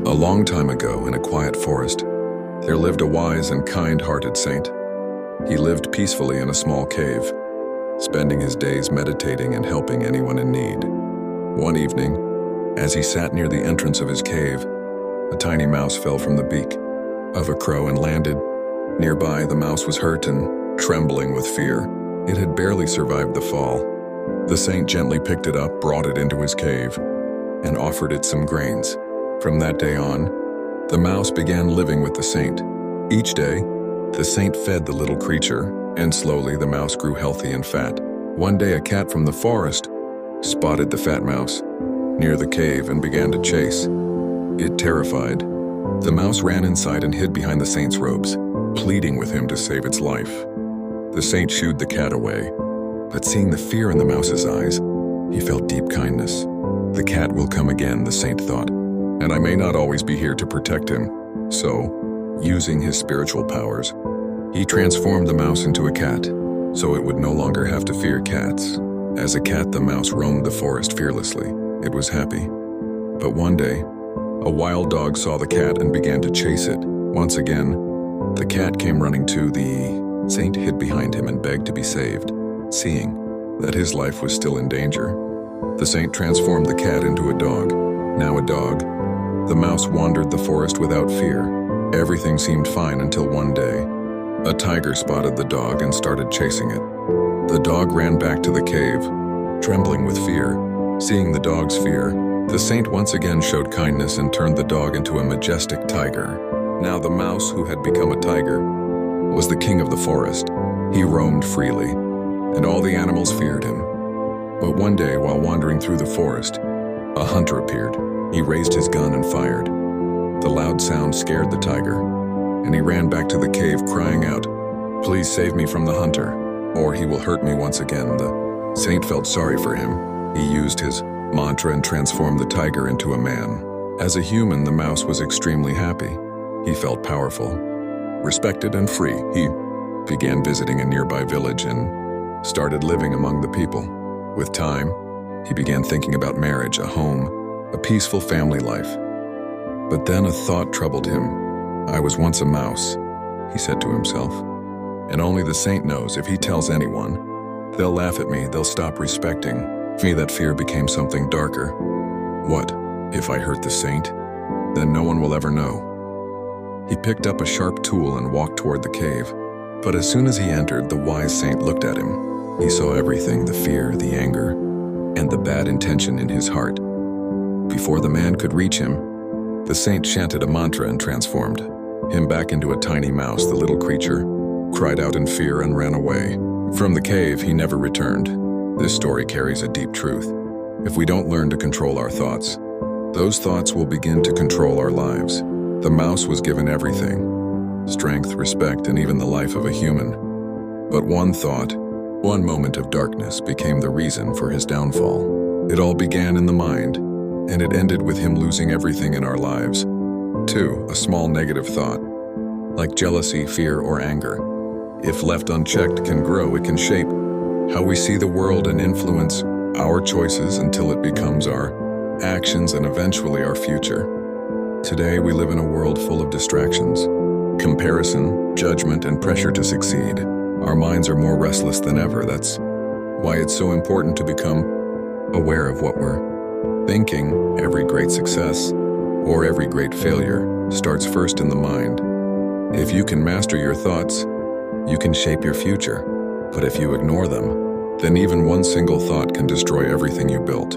A long time ago, in a quiet forest, there lived a wise and kind-hearted saint. He lived peacefully in a small cave, spending his days meditating and helping anyone in need. One evening, as he sat near the entrance of his cave, a tiny mouse fell from the beak of a crow and landed. Nearby, the mouse was hurt and trembling with fear. It had barely survived the fall. The saint gently picked it up, brought it into his cave, and offered it some grains. From that day on, the mouse began living with the saint. Each day, the saint fed the little creature, and slowly the mouse grew healthy and fat. One day, a cat from the forest spotted the fat mouse near the cave and began to chase. It terrified. The mouse ran inside and hid behind the saint's robes, pleading with him to save its life. The saint shooed the cat away, but seeing the fear in the mouse's eyes, he felt deep kindness. The cat will come again, the saint thought, and I may not always be here to protect him. So, using his spiritual powers, he transformed the mouse into a cat, so it would no longer have to fear cats. As a cat, the mouse roamed the forest fearlessly. It was happy. But one day, a wild dog saw the cat and began to chase it. Once again, the cat came running to the saint, hid behind him and begged to be saved. Seeing that his life was still in danger, the saint transformed the cat into a dog. Now a dog, the mouse wandered the forest without fear. Everything seemed fine until one day, a tiger spotted the dog and started chasing it. The dog ran back to the cave, trembling with fear. Seeing the dog's fear, the saint once again showed kindness and turned the dog into a majestic tiger. Now the mouse, who had become a tiger, was the king of the forest. He roamed freely, and all the animals feared him. But one day, while wandering through the forest, a hunter appeared. He raised his gun and fired. The loud sound scared the tiger, and he ran back to the cave crying out, "Please save me from the hunter, or he will hurt me once again." The saint felt sorry for him. He used his mantra and transformed the tiger into a man. As a human, the mouse was extremely happy. He felt powerful, respected, and free. He began visiting a nearby village and started living among the people. With time, he began thinking about marriage, a home, a peaceful family life. But then a thought troubled him. "I was once a mouse," he said to himself, "and only the saint knows if he tells anyone. They'll laugh at me, they'll stop respecting me." That fear became something darker. What if I hurt the saint? Then no one will ever know. He picked up a sharp tool and walked toward the cave. But as soon as he entered, the wise saint looked at him. He saw everything, the fear, the anger, and the bad intention in his heart. Before the man could reach him, the saint chanted a mantra and transformed him back into a tiny mouse. The little creature cried out in fear and ran away. From the cave, he never returned. This story carries a deep truth. If we don't learn to control our thoughts, those thoughts will begin to control our lives. The mouse was given everything: strength, respect, and even the life of a human. But one thought, one moment of darkness became the reason for his downfall. It all began in the mind, and it ended with him losing everything in our lives. 2. A small negative thought, like jealousy, fear, or anger, if left unchecked, can grow. It can shape how we see the world and influence our choices until it becomes our actions and eventually our future. Today, we live in a world full of distractions, comparison, judgment, and pressure to succeed. Our minds are more restless than ever. That's why it's so important to become aware of what we're thinking. Every great success or every great failure starts first in the mind. If you can master your thoughts, you can shape your future. But if you ignore them, then even one single thought can destroy everything you built.